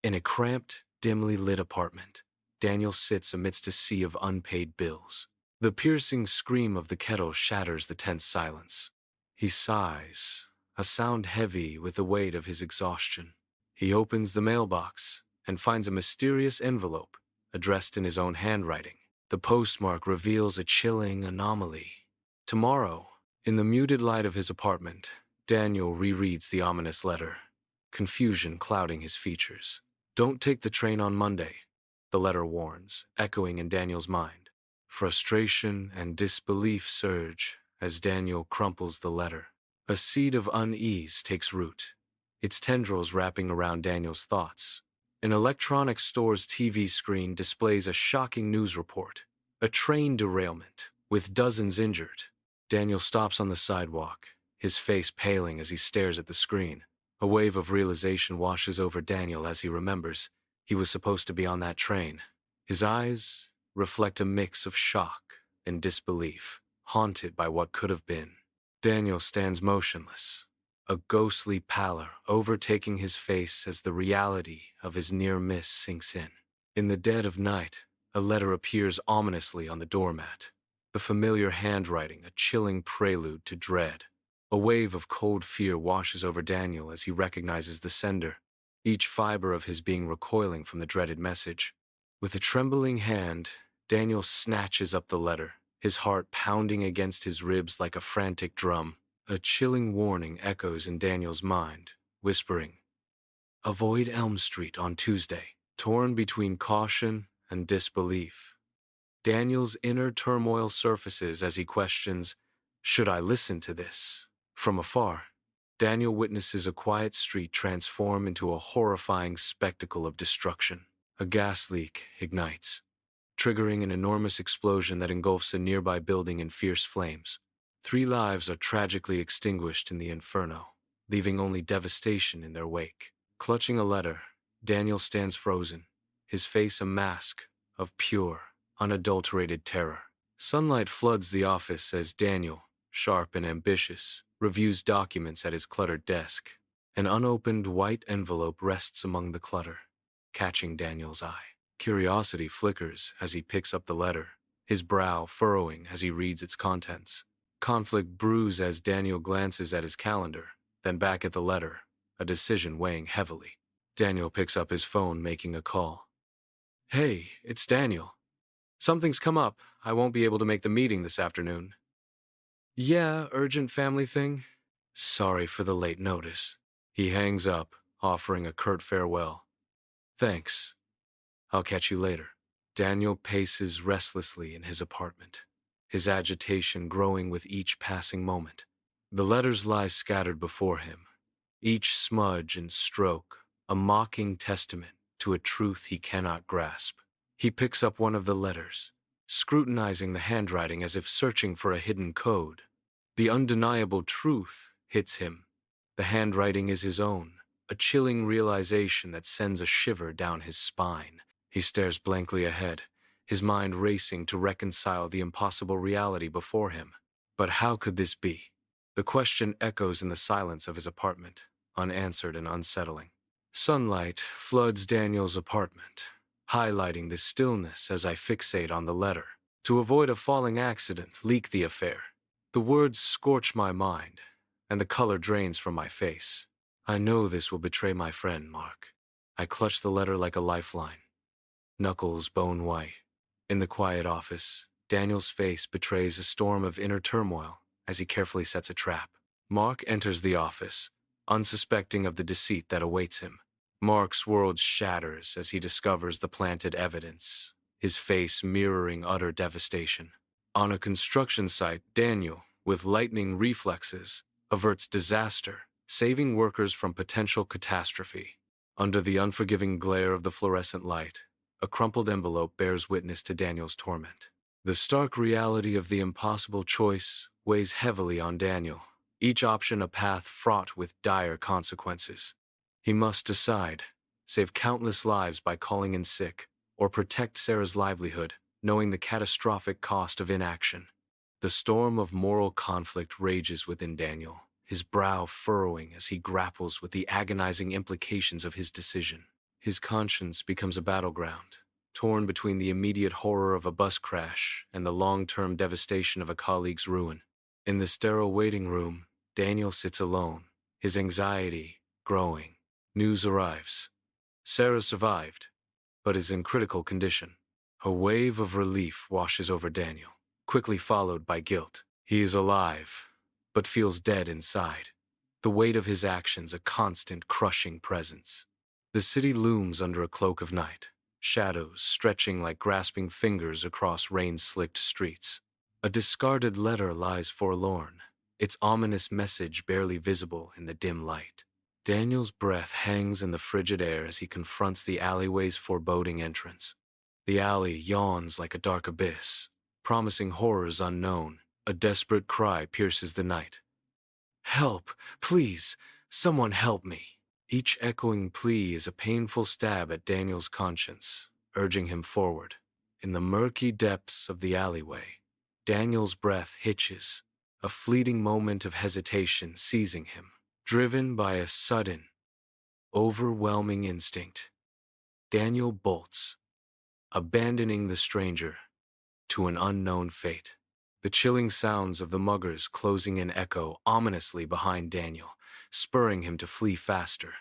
In a cramped, dimly lit apartment, Daniel sits amidst a sea of unpaid bills. The piercing scream of the kettle shatters the tense silence. He sighs, a sound heavy with the weight of his exhaustion. He opens the mailbox and finds a mysterious envelope, addressed in his own handwriting. The postmark reveals a chilling anomaly. Tomorrow, in the muted light of his apartment, Daniel rereads the ominous letter, confusion clouding his features. "Don't take the train on Monday," the letter warns, echoing in Daniel's mind. Frustration and disbelief surge as Daniel crumples the letter. A seed of unease takes root, its tendrils wrapping around Daniel's thoughts. An electronics store's TV screen displays a shocking news report: a train derailment, with dozens injured. Daniel stops on the sidewalk, his face paling as he stares at the screen. A wave of realization washes over Daniel as he remembers he was supposed to be on that train. His eyes reflect a mix of shock and disbelief, haunted by what could have been. Daniel stands motionless, a ghostly pallor overtaking his face as the reality of his near miss sinks in. In the dead of night, a letter appears ominously on the doormat, the familiar handwriting a chilling prelude to dread. A wave of cold fear washes over Daniel as he recognizes the sender, each fiber of his being recoiling from the dreaded message. With a trembling hand, Daniel snatches up the letter, his heart pounding against his ribs like a frantic drum. A chilling warning echoes in Daniel's mind, whispering, "Avoid Elm Street on Tuesday." Torn between caution and disbelief, Daniel's inner turmoil surfaces as he questions, "Should I listen to this?" From afar, Daniel witnesses a quiet street transform into a horrifying spectacle of destruction. A gas leak ignites, triggering an enormous explosion that engulfs a nearby building in fierce flames. 3 lives are tragically extinguished in the inferno, leaving only devastation in their wake. Clutching a letter, Daniel stands frozen, his face a mask of pure, unadulterated terror. Sunlight floods the office as Daniel, sharp and ambitious, reviews documents at his cluttered desk. An unopened white envelope rests among the clutter, catching Daniel's eye. Curiosity flickers as he picks up the letter, his brow furrowing as he reads its contents. Conflict brews as Daniel glances at his calendar, then back at the letter, a decision weighing heavily. Daniel picks up his phone, making a call. "Hey, it's Daniel. Something's come up. I won't be able to make the meeting this afternoon." "Yeah, urgent family thing? Sorry for the late notice." He hangs up, offering a curt farewell. "Thanks. I'll catch you later." Daniel paces restlessly in his apartment, his agitation growing with each passing moment. The letters lie scattered before him, each smudge and stroke a mocking testament to a truth he cannot grasp. He picks up one of the letters, scrutinizing the handwriting as if searching for a hidden code. The undeniable truth hits him. The handwriting is his own, a chilling realization that sends a shiver down his spine. He stares blankly ahead, his mind racing to reconcile the impossible reality before him. But how could this be? The question echoes in the silence of his apartment, unanswered and unsettling. Sunlight floods Daniel's apartment, highlighting the stillness as I fixate on the letter. To avoid a falling accident, leak the affair. The words scorch my mind, and the color drains from my face. I know this will betray my friend, Mark. I clutch the letter like a lifeline, knuckles bone white. In the quiet office, Daniel's face betrays a storm of inner turmoil as he carefully sets a trap. Mark enters the office, unsuspecting of the deceit that awaits him. Mark's world shatters as he discovers the planted evidence, his face mirroring utter devastation. On a construction site, Daniel, with lightning reflexes, averts disaster, saving workers from potential catastrophe. Under the unforgiving glare of the fluorescent light, a crumpled envelope bears witness to Daniel's torment. The stark reality of the impossible choice weighs heavily on Daniel, each option a path fraught with dire consequences. He must decide, save countless lives by calling in sick, or protect Sarah's livelihood, knowing the catastrophic cost of inaction. The storm of moral conflict rages within Daniel, his brow furrowing as he grapples with the agonizing implications of his decision. His conscience becomes a battleground, torn between the immediate horror of a bus crash and the long-term devastation of a colleague's ruin. In the sterile waiting room, Daniel sits alone, his anxiety growing. News arrives. Sarah survived, but is in critical condition. A wave of relief washes over Daniel, quickly followed by guilt. He is alive, but feels dead inside. The weight of his actions a constant crushing presence. The city looms under a cloak of night, shadows stretching like grasping fingers across rain-slicked streets. A discarded letter lies forlorn, its ominous message barely visible in the dim light. Daniel's breath hangs in the frigid air as he confronts the alleyway's foreboding entrance. The alley yawns like a dark abyss, promising horrors unknown. A desperate cry pierces the night. "Help! Please! Someone help me!" Each echoing plea is a painful stab at Daniel's conscience, urging him forward. In the murky depths of the alleyway, Daniel's breath hitches, a fleeting moment of hesitation seizing him. Driven by a sudden, overwhelming instinct, Daniel bolts, abandoning the stranger to an unknown fate. The chilling sounds of the muggers closing in echo ominously behind Daniel, spurring him to flee faster.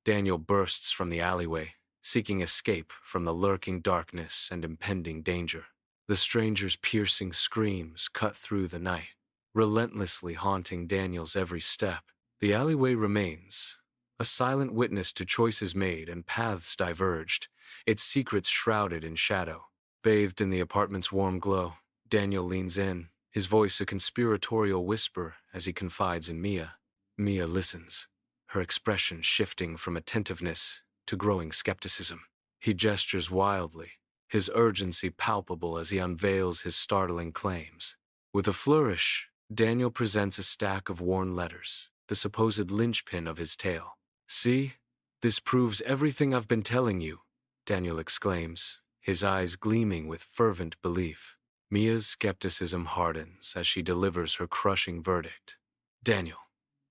Daniel bursts from the alleyway, seeking escape from the lurking darkness and impending danger. The stranger's piercing screams cut through the night, relentlessly haunting Daniel's every step. The alleyway remains, a silent witness to choices made and paths diverged, its secrets shrouded in shadow. Bathed in the apartment's warm glow, Daniel leans in, his voice a conspiratorial whisper as he confides in Mia. Mia listens, her expression shifting from attentiveness to growing skepticism. He gestures wildly, his urgency palpable as he unveils his startling claims. With a flourish, Daniel presents a stack of worn letters, the supposed linchpin of his tale. "See? This proves everything I've been telling you," Daniel exclaims, his eyes gleaming with fervent belief. Mia's skepticism hardens as she delivers her crushing verdict. "Daniel,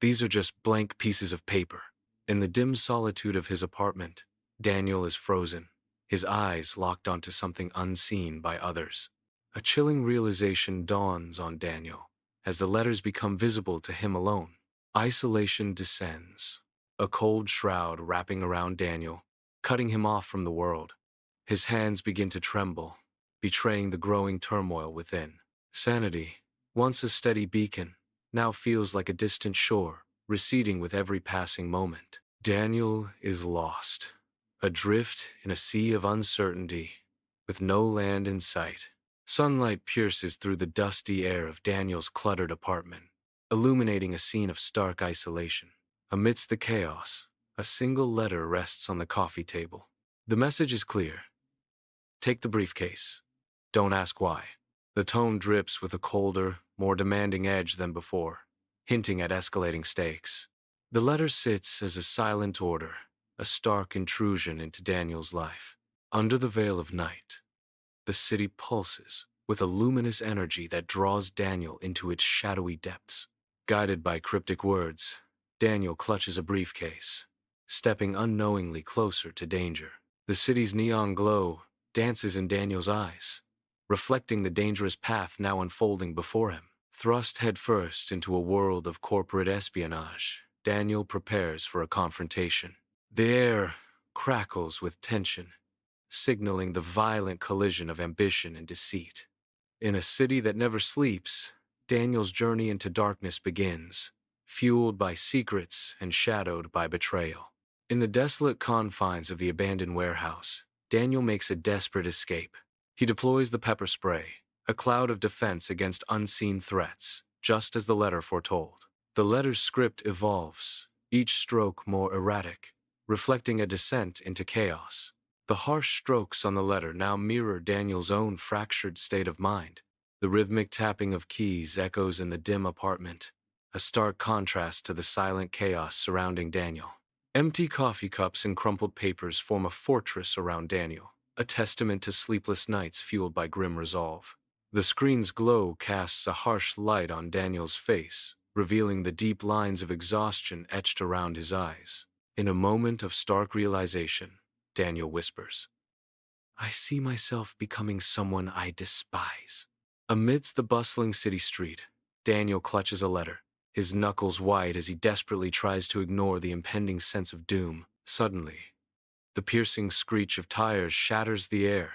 these are just blank pieces of paper." In the dim solitude of his apartment, Daniel is frozen, his eyes locked onto something unseen by others. A chilling realization dawns on Daniel as the letters become visible to him alone. Isolation descends, a cold shroud wrapping around Daniel, cutting him off from the world. His hands begin to tremble, betraying the growing turmoil within. Sanity, once a steady beacon, now feels like a distant shore, receding with every passing moment. Daniel is lost, adrift in a sea of uncertainty, with no land in sight. Sunlight pierces through the dusty air of Daniel's cluttered apartment, illuminating a scene of stark isolation. Amidst the chaos, a single letter rests on the coffee table. The message is clear. "Take the briefcase. Don't ask why." The tone drips with a colder, more demanding edge than before, hinting at escalating stakes. The letter sits as a silent order, a stark intrusion into Daniel's life. Under the veil of night, the city pulses with a luminous energy that draws Daniel into its shadowy depths. Guided by cryptic words, Daniel clutches a briefcase, stepping unknowingly closer to danger. The city's neon glow dances in Daniel's eyes, reflecting the dangerous path now unfolding before him. Thrust headfirst into a world of corporate espionage, Daniel prepares for a confrontation. The air crackles with tension, signaling the violent collision of ambition and deceit. In a city that never sleeps, Daniel's journey into darkness begins, fueled by secrets and shadowed by betrayal. In the desolate confines of the abandoned warehouse, Daniel makes a desperate escape. He deploys the pepper spray, a cloud of defense against unseen threats, just as the letter foretold. The letter's script evolves, each stroke more erratic, reflecting a descent into chaos. The harsh strokes on the letter now mirror Daniel's own fractured state of mind. The rhythmic tapping of keys echoes in the dim apartment, a stark contrast to the silent chaos surrounding Daniel. Empty coffee cups and crumpled papers form a fortress around Daniel, a testament to sleepless nights fueled by grim resolve. The screen's glow casts a harsh light on Daniel's face, revealing the deep lines of exhaustion etched around his eyes. In a moment of stark realization, Daniel whispers. I see myself becoming someone I despise. Amidst the bustling city street, Daniel clutches a letter, his knuckles white as he desperately tries to ignore the impending sense of doom. Suddenly, the piercing screech of tires shatters the air,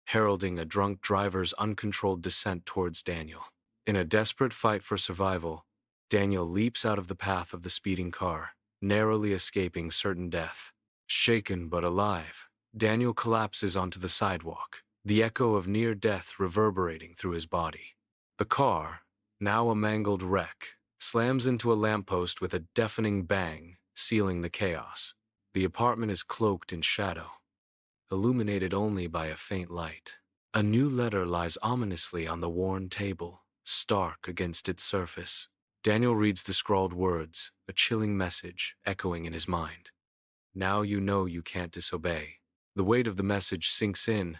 heralding a drunk driver's uncontrolled descent towards Daniel. In a desperate fight for survival, Daniel leaps out of the path of the speeding car, narrowly escaping certain death. Shaken but alive, Daniel collapses onto the sidewalk, the echo of near death reverberating through his body. The car, now a mangled wreck, slams into a lamppost with a deafening bang, sealing the chaos. The apartment is cloaked in shadow, illuminated only by a faint light. A new letter lies ominously on the worn table, stark against its surface. Daniel reads the scrawled words, a chilling message echoing in his mind. Now you know you can't disobey. The weight of the message sinks in.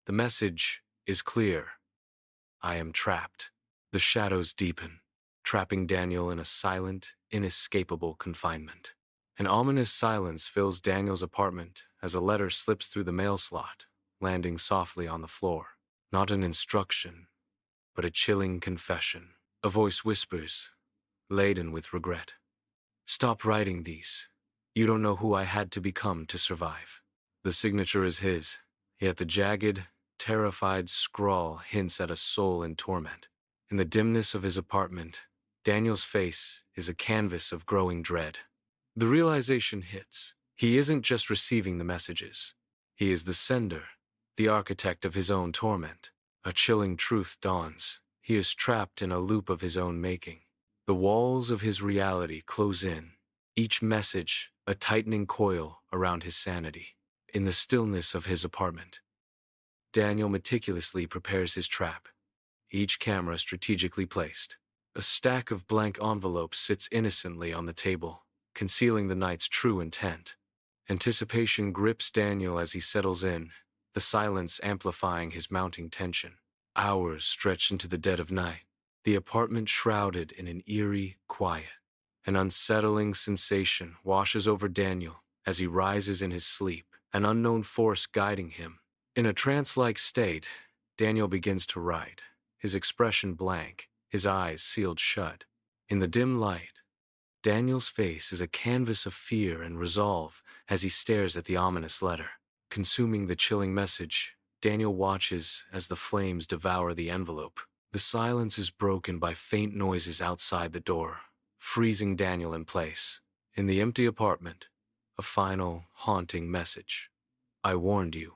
The message is clear. I am trapped. The shadows deepen, trapping Daniel in a silent, inescapable confinement. An ominous silence fills Daniel's apartment as a letter slips through the mail slot, landing softly on the floor. Not an instruction, but a chilling confession. A voice whispers, laden with regret. Stop writing these. You don't know who I had to become to survive. The signature is his, yet the jagged, terrified scrawl hints at a soul in torment. In the dimness of his apartment, Daniel's face is a canvas of growing dread. The realization hits. He isn't just receiving the messages. He is the sender, the architect of his own torment. A chilling truth dawns. He is trapped in a loop of his own making. The walls of his reality close in, each message a tightening coil around his sanity. In the stillness of his apartment, Daniel meticulously prepares his trap, each camera strategically placed. A stack of blank envelopes sits innocently on the table, concealing the night's true intent. Anticipation grips Daniel as he settles in, the silence amplifying his mounting tension. Hours stretch into the dead of night, the apartment shrouded in an eerie quiet. An unsettling sensation washes over Daniel as he rises in his sleep, an unknown force guiding him. In a trance-like state, Daniel begins to write, his expression blank, his eyes sealed shut. In the dim light, Daniel's face is a canvas of fear and resolve as he stares at the ominous letter. Consuming the chilling message, Daniel watches as the flames devour the envelope. The silence is broken by faint noises outside the door, freezing Daniel in place. In the empty apartment, a final, haunting message. I warned you.